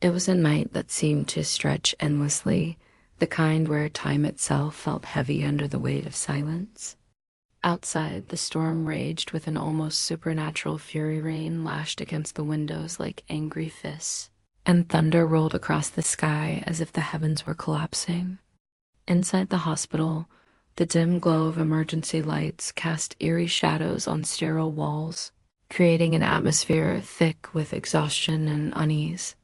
It was a night that seemed to stretch endlessly, the kind where time itself felt heavy under the weight of silence. Outside, the storm raged with an almost supernatural fury. Rain lashed against the windows like angry fists, and thunder rolled across the sky as if the heavens were collapsing. Inside the hospital, the dim glow of emergency lights cast eerie shadows on sterile walls, creating an atmosphere thick with exhaustion and unease.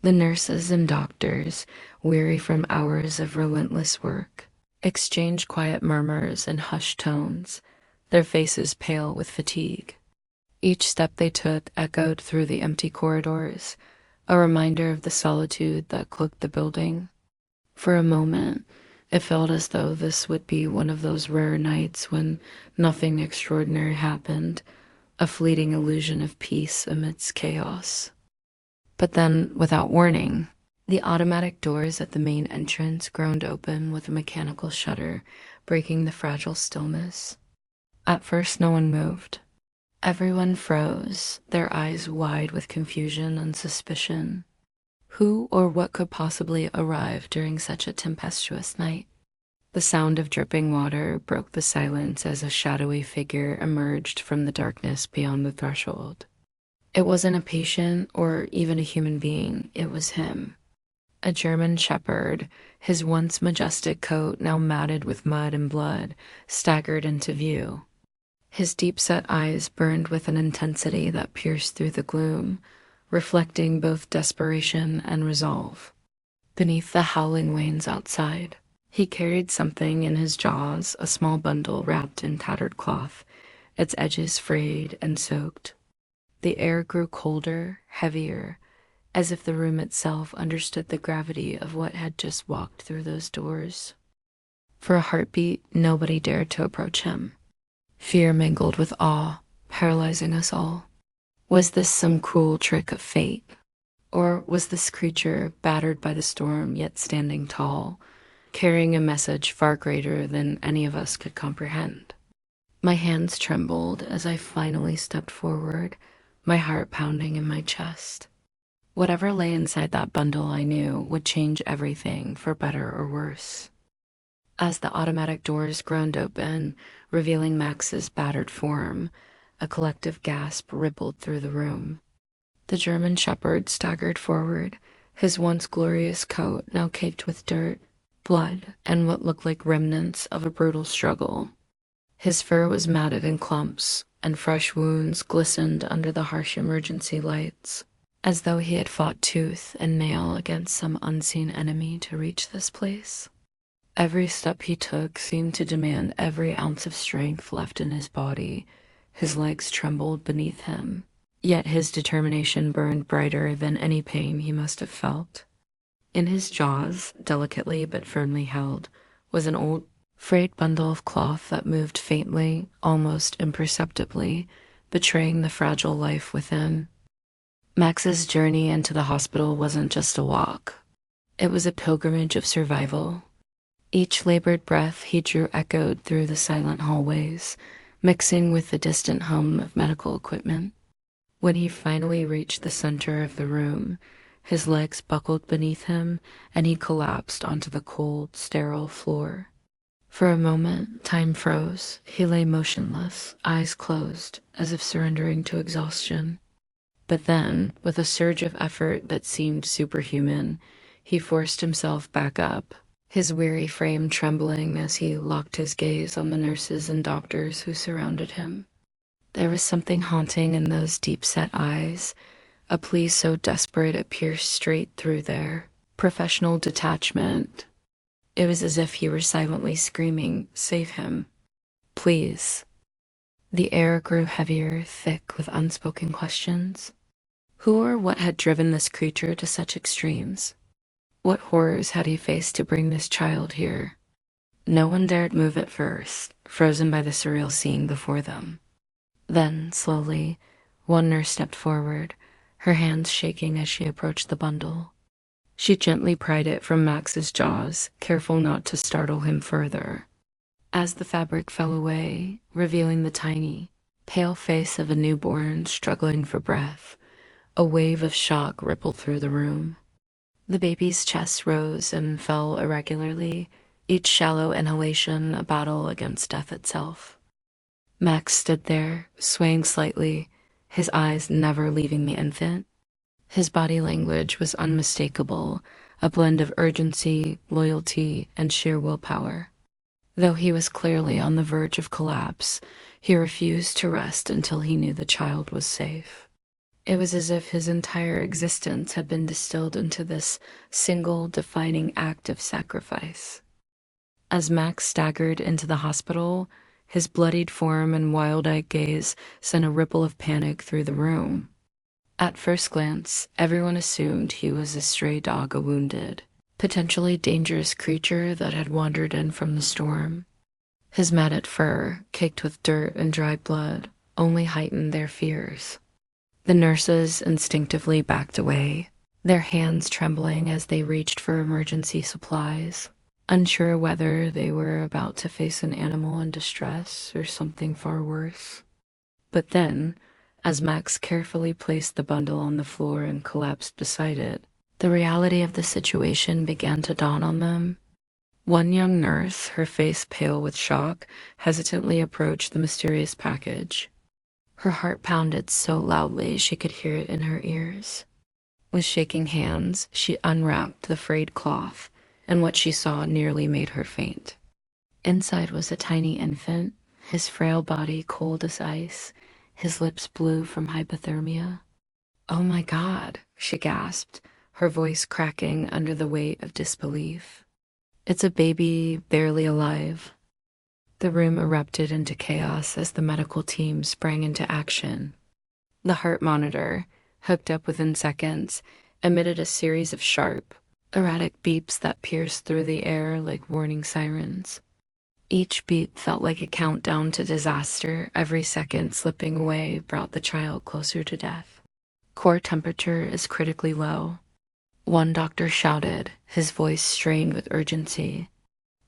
The nurses and doctors, weary from hours of relentless work, exchanged quiet murmurs and hushed tones, their faces pale with fatigue. Each step they took echoed through the empty corridors, a reminder of the solitude that cloaked the building. For a moment, it felt as though this would be one of those rare nights when nothing extraordinary happened, a fleeting illusion of peace amidst chaos. But then, without warning, the automatic doors at the main entrance groaned open with a mechanical shudder, breaking the fragile stillness. At first, no one moved. Everyone froze, their eyes wide with confusion and suspicion. Who or what could possibly arrive during such a tempestuous night? The sound of dripping water broke the silence as a shadowy figure emerged from the darkness beyond the threshold. It wasn't a patient or even a human being, it was him. A German shepherd, his once majestic coat now matted with mud and blood, staggered into view. His deep-set eyes burned with an intensity that pierced through the gloom, reflecting both desperation and resolve. Beneath the howling winds outside, he carried something in his jaws, a small bundle wrapped in tattered cloth, its edges frayed and soaked. The air grew colder, heavier, as if the room itself understood the gravity of what had just walked through those doors. For a heartbeat, nobody dared to approach him. Fear mingled with awe, paralyzing us all. Was this some cruel trick of fate? Or was this creature, battered by the storm yet standing tall, carrying a message far greater than any of us could comprehend? My hands trembled as I finally stepped forward, my heart pounding in my chest. Whatever lay inside that bundle, I knew, would change everything for better or worse. As the automatic doors groaned open, revealing Max's battered form, a collective gasp rippled through the room. The German shepherd staggered forward, his once glorious coat now caked with dirt, blood, and what looked like remnants of a brutal struggle. His fur was matted in clumps, and fresh wounds glistened under the harsh emergency lights, as though he had fought tooth and nail against some unseen enemy to reach this place. Every step he took seemed to demand every ounce of strength left in his body. His legs trembled beneath him, yet his determination burned brighter than any pain he must have felt. In his jaws, delicately but firmly held, was an old, frayed bundle of cloth that moved faintly, almost imperceptibly, betraying the fragile life within. Max's journey into the hospital wasn't just a walk. It was a pilgrimage of survival. Each labored breath he drew echoed through the silent hallways, mixing with the distant hum of medical equipment. When he finally reached the center of the room, his legs buckled beneath him, and he collapsed onto the cold, sterile floor. For a moment, time froze. He lay motionless, eyes closed, as if surrendering to exhaustion. But then, with a surge of effort that seemed superhuman, he forced himself back up, his weary frame trembling as he locked his gaze on the nurses and doctors who surrounded him. There was something haunting in those deep-set eyes, a plea so desperate it pierced straight through their professional detachment. It was as if he were silently screaming, "Save him. Please." The air grew heavier, thick with unspoken questions. Who or what had driven this creature to such extremes? What horrors had he faced to bring this child here? No one dared move at first, frozen by the surreal scene before them. Then, slowly, one nurse stepped forward, her hands shaking as she approached the bundle. She gently pried it from Max's jaws, careful not to startle him further. As the fabric fell away, revealing the tiny, pale face of a newborn struggling for breath, a wave of shock rippled through the room. The baby's chest rose and fell irregularly, each shallow inhalation a battle against death itself. Max stood there, swaying slightly, his eyes never leaving the infant. His body language was unmistakable, a blend of urgency, loyalty, and sheer willpower. Though he was clearly on the verge of collapse, he refused to rest until he knew the child was safe. It was as if his entire existence had been distilled into this single defining act of sacrifice. As Max staggered into the hospital, his bloodied form and wild-eyed gaze sent a ripple of panic through the room. At first glance, everyone assumed he was a stray dog, a wounded, potentially dangerous creature that had wandered in from the storm. His matted fur, caked with dirt and dried blood, only heightened their fears. The nurses instinctively backed away, their hands trembling as they reached for emergency supplies, unsure whether they were about to face an animal in distress or something far worse. But then, as Max carefully placed the bundle on the floor and collapsed beside it, the reality of the situation began to dawn on them. One young nurse, her face pale with shock, hesitantly approached the mysterious package. Her heart pounded so loudly she could hear it in her ears. With shaking hands, she unwrapped the frayed cloth, and what she saw nearly made her faint. Inside was a tiny infant, his frail body cold as ice, his lips blue from hypothermia. "Oh my God," she gasped, her voice cracking under the weight of disbelief. "It's a baby barely alive." The room erupted into chaos as the medical team sprang into action. The heart monitor, hooked up within seconds, emitted a series of sharp, erratic beeps that pierced through the air like warning sirens. Each beat felt like a countdown to disaster. Every second slipping away brought the child closer to death. "Core temperature is critically low," one doctor shouted, his voice strained with urgency.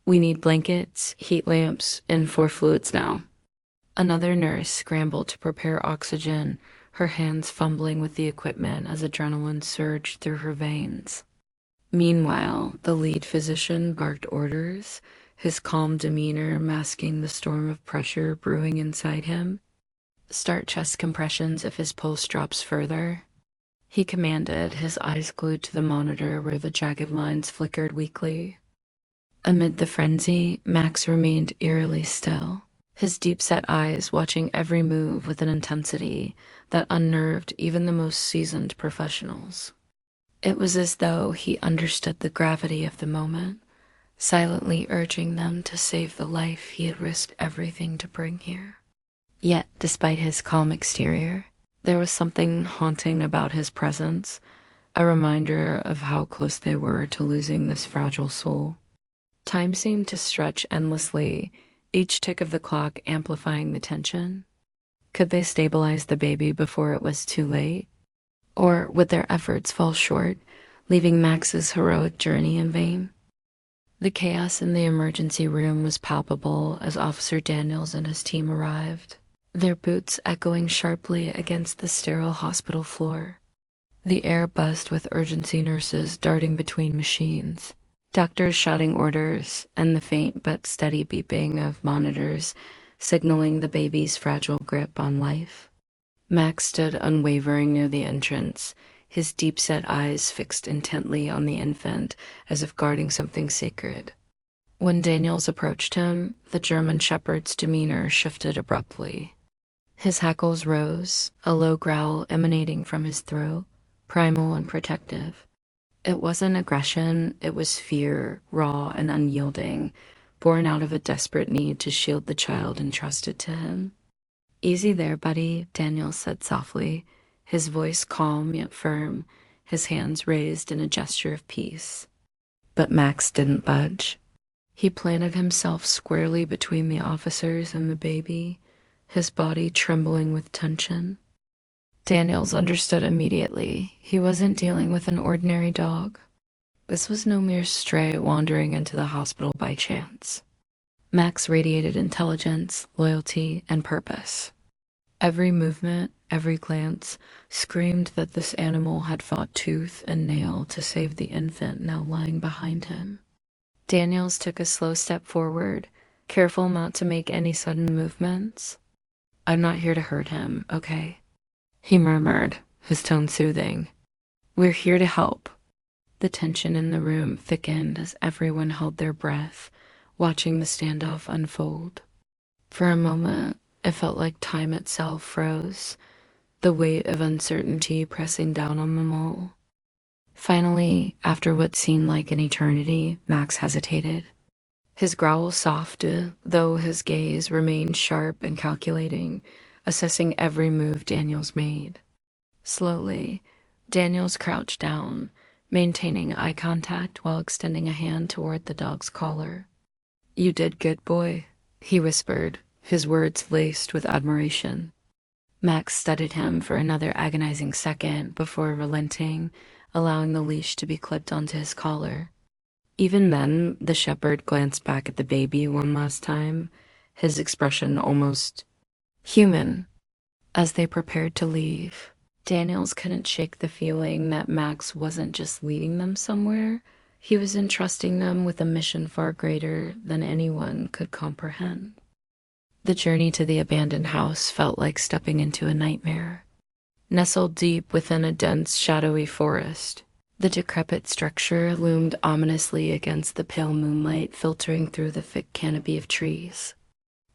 "We need blankets, heat lamps, and 4 fluids now." Another nurse scrambled to prepare oxygen, her hands fumbling with the equipment as adrenaline surged through her veins. Meanwhile, the lead physician barked orders, his calm demeanor masking the storm of pressure brewing inside him. "Start chest compressions if his pulse drops further," he commanded, his eyes glued to the monitor where the jagged lines flickered weakly. Amid the frenzy, Max remained eerily still, his deep-set eyes watching every move with an intensity that unnerved even the most seasoned professionals. It was as though he understood the gravity of the moment, silently urging them to save the life he had risked everything to bring here. Yet, despite his calm exterior, there was something haunting about his presence, a reminder of how close they were to losing this fragile soul. Time seemed to stretch endlessly, each tick of the clock amplifying the tension. Could they stabilize the baby before it was too late? Or would their efforts fall short, leaving Max's heroic journey in vain? The chaos in the emergency room was palpable as Officer Daniels and his team arrived, their boots echoing sharply against the sterile hospital floor. The air buzzed with urgency nurses darting between machines, doctors shouting orders, and the faint but steady beeping of monitors signaling the baby's fragile grip on life. Max stood unwavering near the entrance, his deep-set eyes fixed intently on the infant as if guarding something sacred. When Daniels approached him, the German shepherd's demeanor shifted abruptly. His hackles rose, a low growl emanating from his throat, primal and protective. It wasn't aggression, it was fear, raw and unyielding, born out of a desperate need to shield the child entrusted to him. "Easy there, buddy," Daniels said softly, his voice calm yet firm, his hands raised in a gesture of peace. But Max didn't budge. He planted himself squarely between the officers and the baby, his body trembling with tension. Daniels understood immediately. He wasn't dealing with an ordinary dog. This was no mere stray wandering into the hospital by chance. Max radiated intelligence, loyalty, and purpose. Every movement, Every glance screamed that this animal had fought tooth and nail to save the infant now lying behind him. Daniels took a slow step forward, careful not to make any sudden movements. "I'm not here to hurt him, okay?" he murmured, his tone soothing. "We're here to help." The tension in the room thickened as everyone held their breath, watching the standoff unfold. For a moment, it felt like time itself froze, the weight of uncertainty pressing down on them all. Finally, after what seemed like an eternity, Max hesitated. His growl softened, though his gaze remained sharp and calculating, assessing every move Daniels made. Slowly, Daniels crouched down, maintaining eye contact while extending a hand toward the dog's collar. "You did good, boy," he whispered, his words laced with admiration. Max studied him for another agonizing second before relenting, allowing the leash to be clipped onto his collar. Even then, the shepherd glanced back at the baby one last time, his expression almost human. As they prepared to leave, Daniels couldn't shake the feeling that Max wasn't just leading them somewhere, he was entrusting them with a mission far greater than anyone could comprehend. The journey to the abandoned house felt like stepping into a nightmare. Nestled deep within a dense, shadowy forest, the decrepit structure loomed ominously against the pale moonlight filtering through the thick canopy of trees.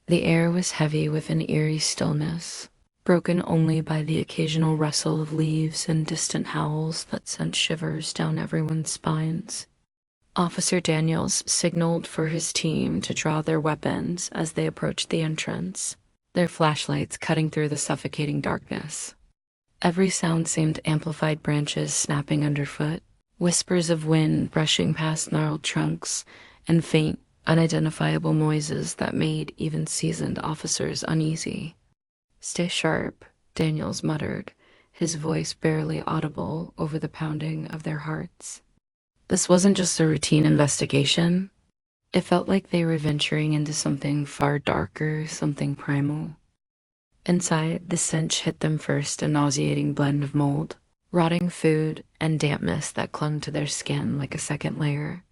The air was heavy with an eerie stillness, broken only by the occasional rustle of leaves and distant howls that sent shivers down everyone's spines. Officer Daniels signaled for his team to draw their weapons as they approached the entrance, their flashlights cutting through the suffocating darkness. Every sound seemed amplified, branches snapping underfoot, whispers of wind brushing past gnarled trunks, and faint, unidentifiable noises that made even seasoned officers uneasy. "Stay sharp," Daniels muttered, his voice barely audible over the pounding of their hearts. This wasn't just a routine investigation. It felt like they were venturing into something far darker, something primal. Inside, the stench hit them first, a nauseating blend of mold, rotting food, and dampness that clung to their skin like a second layer.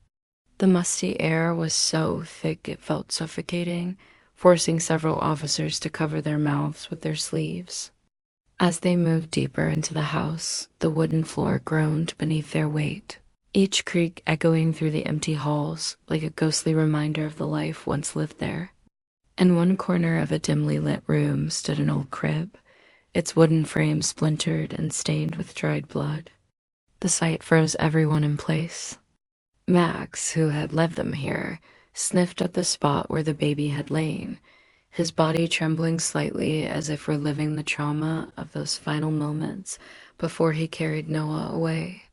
The musty air was so thick it felt suffocating, forcing several officers to cover their mouths with their sleeves. As they moved deeper into the house, the wooden floor groaned beneath their weight, each creak echoing through the empty halls like a ghostly reminder of the life once lived there. In one corner of a dimly lit room stood an old crib, its wooden frame splintered and stained with dried blood. The sight froze everyone in place. Max, who had led them here, sniffed at the spot where the baby had lain, his body trembling slightly as if reliving the trauma of those final moments before he carried Noah away.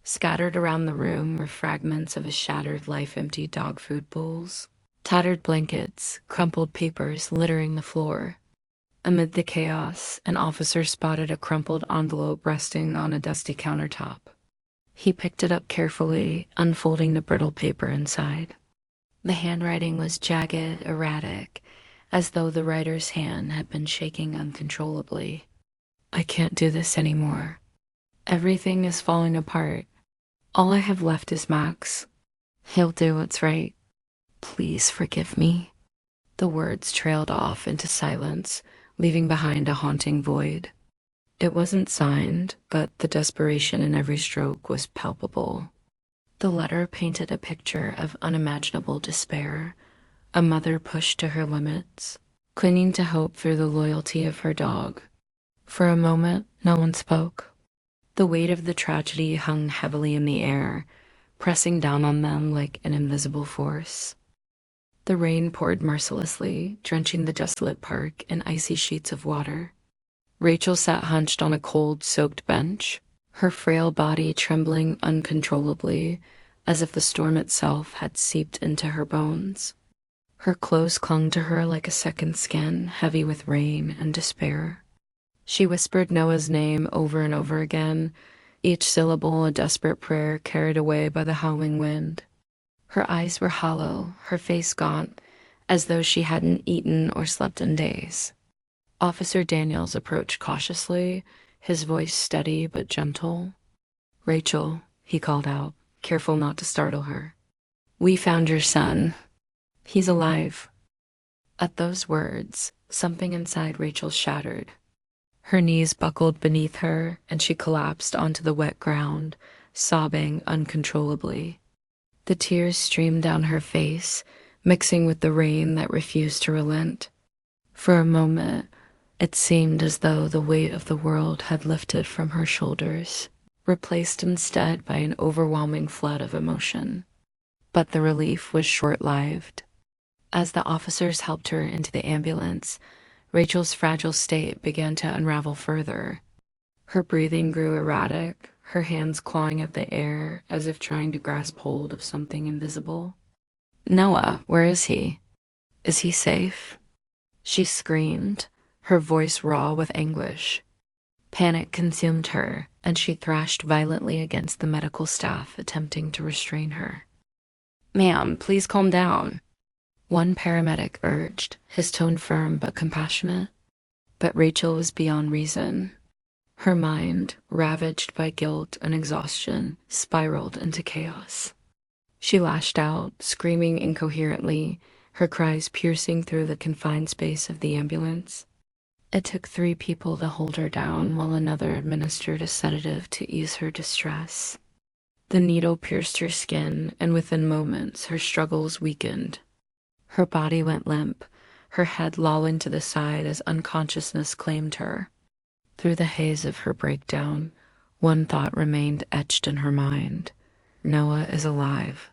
Scattered around the room were fragments of a shattered, life-empty dog food bowls, tattered blankets, crumpled papers littering the floor. Amid the chaos, an officer spotted a crumpled envelope resting on a dusty countertop. He picked it up carefully, unfolding the brittle paper inside. The handwriting was jagged, erratic, as though the writer's hand had been shaking uncontrollably. "I can't do this anymore. Everything is falling apart. All I have left is Max. He'll do what's right. Please forgive me." The words trailed off into silence, leaving behind a haunting void. It wasn't signed, but the desperation in every stroke was palpable. The letter painted a picture of unimaginable despair, a mother pushed to her limits, clinging to hope through the loyalty of her dog. For a moment, no one spoke. The weight of the tragedy hung heavily in the air, pressing down on them like an invisible force. The rain poured mercilessly, drenching the desolate park in icy sheets of water. Rachel sat hunched on a cold, soaked bench, her frail body trembling uncontrollably, as if the storm itself had seeped into her bones. Her clothes clung to her like a second skin, heavy with rain and despair. She whispered Noah's name over and over again, each syllable a desperate prayer carried away by the howling wind. Her eyes were hollow, her face gaunt, as though she hadn't eaten or slept in days. Officer Daniels approached cautiously, his voice steady but gentle. "Rachel," he called out, careful not to startle her. "We found your son. He's alive." At those words, something inside Rachel shattered. Her knees buckled beneath her, and she collapsed onto the wet ground, sobbing uncontrollably. The tears streamed down her face, mixing with the rain that refused to relent. For a moment, it seemed as though the weight of the world had lifted from her shoulders, replaced instead by an overwhelming flood of emotion. But the relief was short-lived. As the officers helped her into the ambulance, Rachel's fragile state began to unravel further. Her breathing grew erratic, her hands clawing at the air as if trying to grasp hold of something invisible. "Noah, where is he? Is he safe?" She screamed, her voice raw with anguish. Panic consumed her, and she thrashed violently against the medical staff, attempting to restrain her. "Ma'am, please calm down," one paramedic urged, his tone firm but compassionate. But Rachel was beyond reason. Her mind, ravaged by guilt and exhaustion, spiraled into chaos. She lashed out, screaming incoherently, her cries piercing through the confined space of the ambulance. It took 3 people to hold her down while another administered a sedative to ease her distress. The needle pierced her skin, and within moments her struggles weakened. Her body went limp, her head lolling to the side as unconsciousness claimed her. Through the haze of her breakdown, one thought remained etched in her mind: Noah is alive.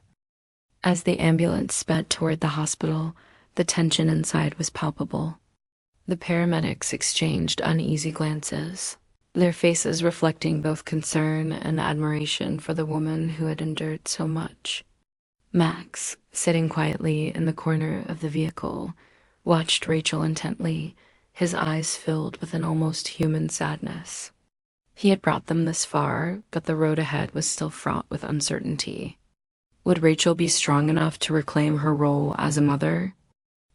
As the ambulance sped toward the hospital, the tension inside was palpable. The paramedics exchanged uneasy glances, their faces reflecting both concern and admiration for the woman who had endured so much. Max, sitting quietly in the corner of the vehicle, watched Rachel intently, his eyes filled with an almost human sadness. He had brought them this far, but the road ahead was still fraught with uncertainty. Would Rachel be strong enough to reclaim her role as a mother?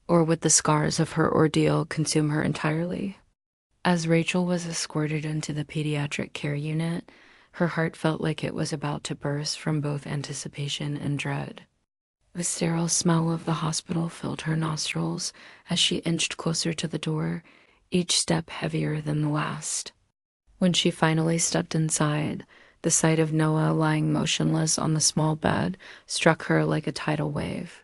Or would the scars of her ordeal consume her entirely? As Rachel was escorted into the pediatric care unit, her heart felt like it was about to burst from both anticipation and dread. The sterile smell of the hospital filled her nostrils as she inched closer to the door, each step heavier than the last. When she finally stepped inside, the sight of Noah lying motionless on the small bed struck her like a tidal wave.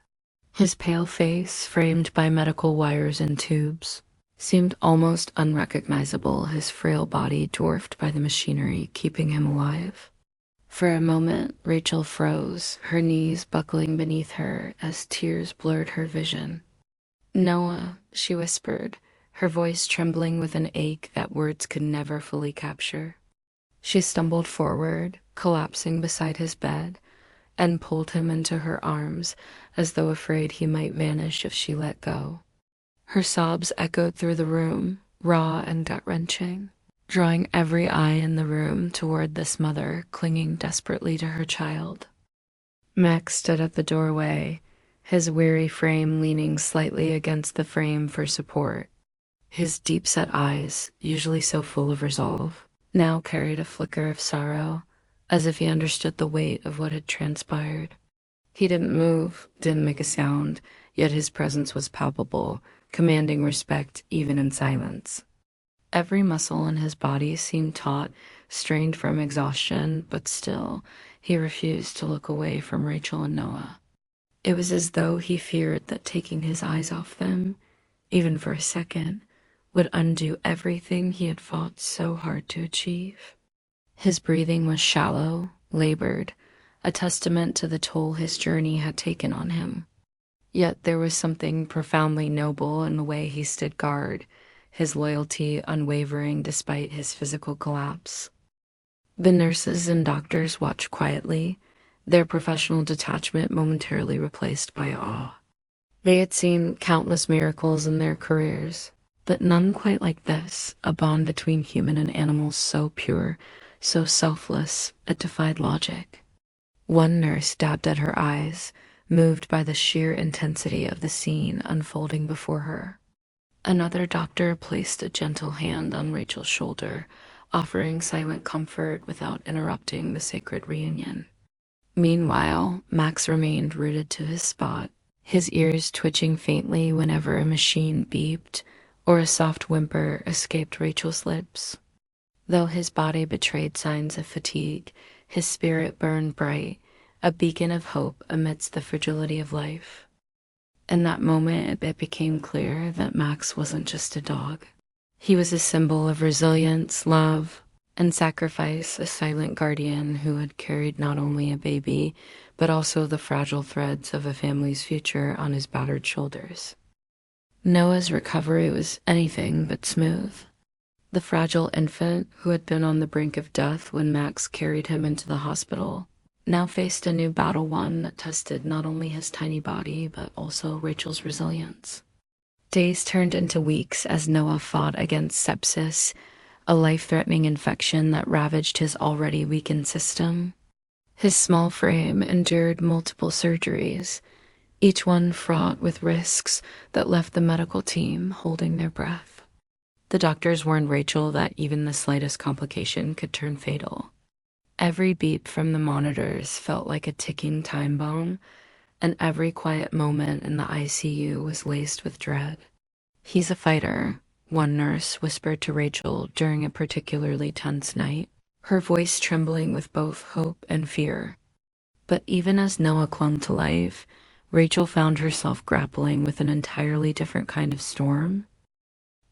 His pale face, framed by medical wires and tubes, seemed almost unrecognizable, his frail body dwarfed by the machinery keeping him alive. For a moment, Rachel froze, her knees buckling beneath her as tears blurred her vision. "Noah," she whispered, her voice trembling with an ache that words could never fully capture. She stumbled forward, collapsing beside his bed, and pulled him into her arms as though afraid he might vanish if she let go. Her sobs echoed through the room, raw and gut-wrenching, drawing every eye in the room toward this mother clinging desperately to her child. Max stood at the doorway, his weary frame leaning slightly against the frame for support. His deep-set eyes, usually so full of resolve, now carried a flicker of sorrow, as if he understood the weight of what had transpired. He didn't move, didn't make a sound, yet his presence was palpable, commanding respect even in silence. Every muscle in his body seemed taut, strained from exhaustion, but still, he refused to look away from Rachel and Noah. It was as though he feared that taking his eyes off them, even for a second, would undo everything he had fought so hard to achieve. His breathing was shallow, labored, a testament to the toll his journey had taken on him. Yet there was something profoundly noble in the way he stood guard, his loyalty unwavering despite his physical collapse. The nurses and doctors watched quietly, their professional detachment momentarily replaced by awe. They had seen countless miracles in their careers, but none quite like this, a bond between human and animals so pure, so selfless, it defied logic. One nurse dabbed at her eyes, moved by the sheer intensity of the scene unfolding before her. Another doctor placed a gentle hand on Rachel's shoulder, offering silent comfort without interrupting the sacred reunion. Meanwhile, Max remained rooted to his spot, his ears twitching faintly whenever a machine beeped or a soft whimper escaped Rachel's lips. Though his body betrayed signs of fatigue, his spirit burned bright, a beacon of hope amidst the fragility of life. In that moment, it became clear that Max wasn't just a dog. He was a symbol of resilience, love, and sacrifice, a silent guardian who had carried not only a baby, but also the fragile threads of a family's future on his battered shoulders. Noah's recovery was anything but smooth. The fragile infant, who had been on the brink of death when Max carried him into the hospital, now faced a new battle, one that tested not only his tiny body, but also Rachel's resilience. Days turned into weeks as Noah fought against sepsis, a life-threatening infection that ravaged his already weakened system. His small frame endured multiple surgeries, each one fraught with risks that left the medical team holding their breath. The doctors warned Rachel that even the slightest complication could turn fatal. Every beep from the monitors felt like a ticking time bomb, and every quiet moment in the ICU was laced with dread. "He's a fighter," one nurse whispered to Rachel during a particularly tense night, her voice trembling with both hope and fear. But even as Noah clung to life, Rachel found herself grappling with an entirely different kind of storm.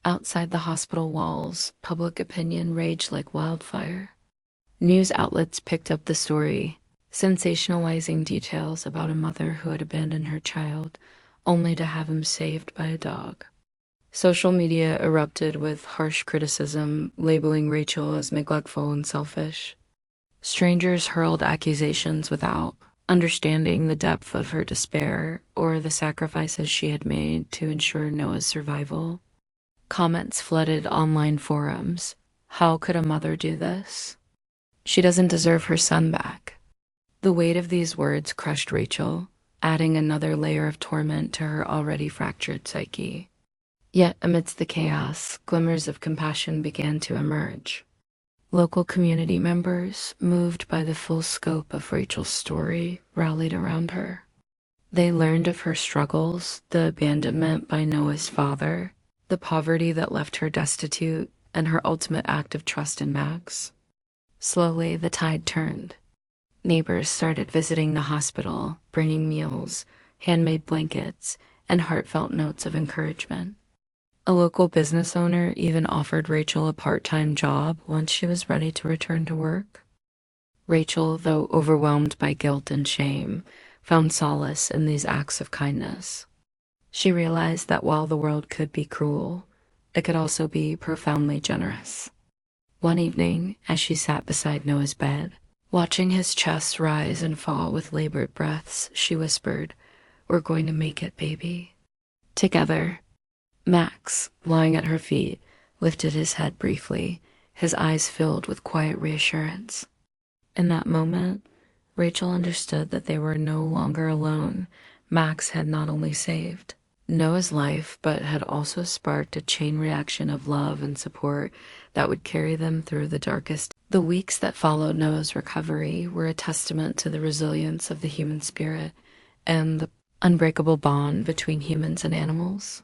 Outside the hospital walls, public opinion raged like wildfire. News outlets picked up the story, sensationalizing details about a mother who had abandoned her child, only to have him saved by a dog. Social media erupted with harsh criticism, labeling Rachel as neglectful and selfish. Strangers hurled accusations without understanding the depth of her despair or the sacrifices she had made to ensure Noah's survival. Comments flooded online forums. How could a mother do this? She doesn't deserve her son back. The weight of these words crushed Rachel, adding another layer of torment to her already fractured psyche. Yet amidst the chaos, glimmers of compassion began to emerge. Local community members, moved by the full scope of Rachel's story, rallied around her. They learned of her struggles, the abandonment by Noah's father, the poverty that left her destitute, and her ultimate act of trust in Max. Slowly, the tide turned. Neighbors started visiting the hospital, bringing meals, handmade blankets, and heartfelt notes of encouragement. A local business owner even offered Rachel a part-time job once she was ready to return to work. Rachel, though overwhelmed by guilt and shame, found solace in these acts of kindness. She realized that while the world could be cruel, it could also be profoundly generous. One evening, as she sat beside Noah's bed, watching his chest rise and fall with labored breaths, she whispered, "We're going to make it, baby." Together. Max, lying at her feet, lifted his head briefly, his eyes filled with quiet reassurance. In that moment, Rachel understood that they were no longer alone. Max had not only saved Noah's life, but had also sparked a chain reaction of love and support that would carry them through the darkest. The weeks that followed Noah's recovery were a testament to the resilience of the human spirit and the unbreakable bond between humans and animals.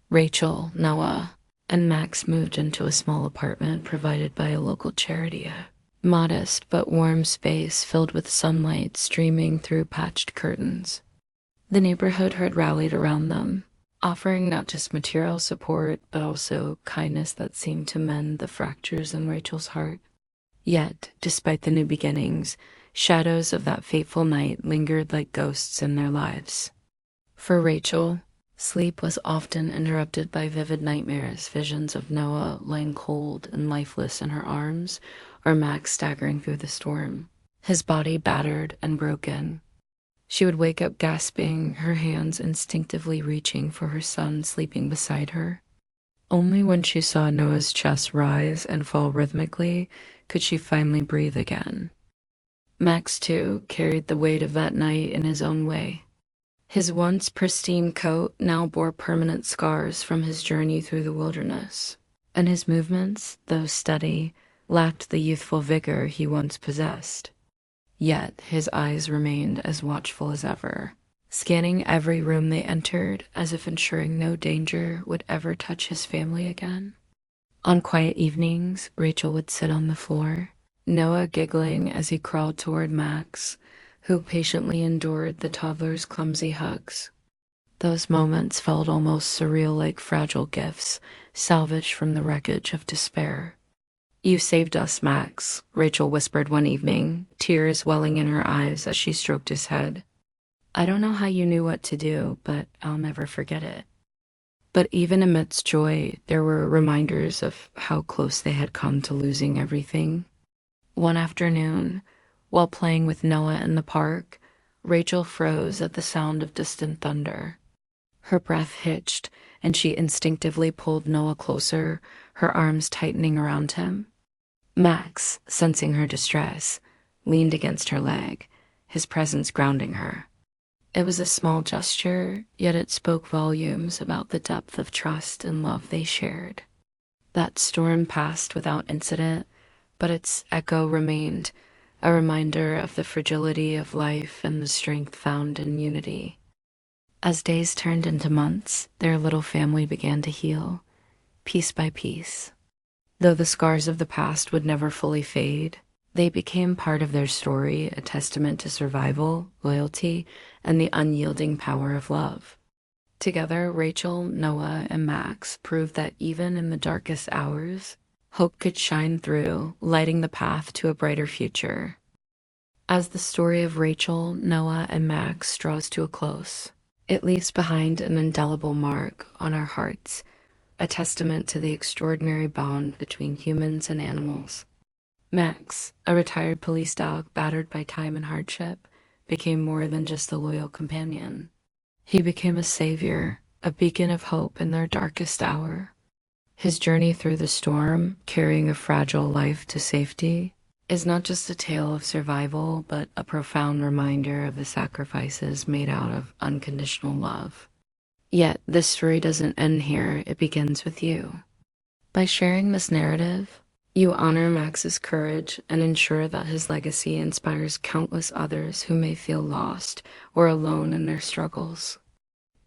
Rachel, Noah, and Max moved into a small apartment provided by a local charity, a modest but warm space filled with sunlight streaming through patched curtains. The neighborhood had rallied around them, offering not just material support, but also kindness that seemed to mend the fractures in Rachel's heart. Yet, despite the new beginnings, shadows of that fateful night lingered like ghosts in their lives. For Rachel, sleep was often interrupted by vivid nightmares, visions of Noah lying cold and lifeless in her arms, or Max staggering through the storm, his body battered and broken. She would wake up gasping, her hands instinctively reaching for her son sleeping beside her. Only when she saw Noah's chest rise and fall rhythmically could she finally breathe again. Max, too, carried the weight of that night in his own way. His once pristine coat now bore permanent scars from his journey through the wilderness, and his movements, though steady, lacked the youthful vigor he once possessed. Yet his eyes remained as watchful as ever, scanning every room they entered as if ensuring no danger would ever touch his family again. On quiet evenings, Rachel would sit on the floor, Noah giggling as he crawled toward Max, who patiently endured the toddler's clumsy hugs. Those moments felt almost surreal, like fragile gifts salvaged from the wreckage of despair. "You saved us, Max," Rachel whispered one evening, tears welling in her eyes as she stroked his head. "I don't know how you knew what to do, but I'll never forget it." But even amidst joy, there were reminders of how close they had come to losing everything. One afternoon, while playing with Noah in the park, Rachel froze at the sound of distant thunder. Her breath hitched, and she instinctively pulled Noah closer, her arms tightening around him. Max, sensing her distress, leaned against her leg, his presence grounding her. It was a small gesture, yet it spoke volumes about the depth of trust and love they shared. That storm passed without incident, but its echo remained, a reminder of the fragility of life and the strength found in unity. As days turned into months, their little family began to heal, piece by piece. Though the scars of the past would never fully fade, they became part of their story, a testament to survival, loyalty, and the unyielding power of love. Together, Rachel, Noah, and Max proved that even in the darkest hours, hope could shine through, lighting the path to a brighter future. As the story of Rachel, Noah, and Max draws to a close, it leaves behind an indelible mark on our hearts, a testament to the extraordinary bond between humans and animals. Max, a retired police dog battered by time and hardship, became more than just a loyal companion. He became a savior, a beacon of hope in their darkest hour. His journey through the storm, carrying a fragile life to safety, is not just a tale of survival, but a profound reminder of the sacrifices made out of unconditional love. Yet, this story doesn't end here, it begins with you. By sharing this narrative, you honor Max's courage and ensure that his legacy inspires countless others who may feel lost or alone in their struggles.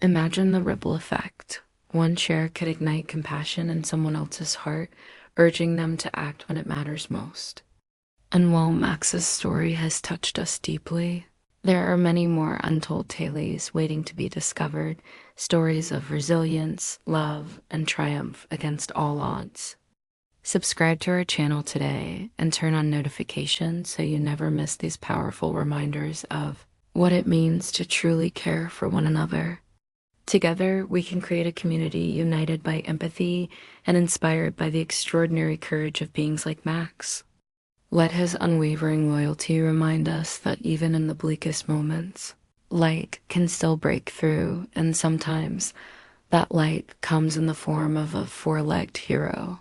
Imagine the ripple effect. One share could ignite compassion in someone else's heart, urging them to act when it matters most. And while Max's story has touched us deeply, there are many more untold tales waiting to be discovered, stories of resilience, love, and triumph against all odds. Subscribe to our channel today and turn on notifications so you never miss these powerful reminders of what it means to truly care for one another. Together, we can create a community united by empathy and inspired by the extraordinary courage of beings like Max. Let his unwavering loyalty remind us that even in the bleakest moments, light can still break through, and sometimes that light comes in the form of a four-legged hero.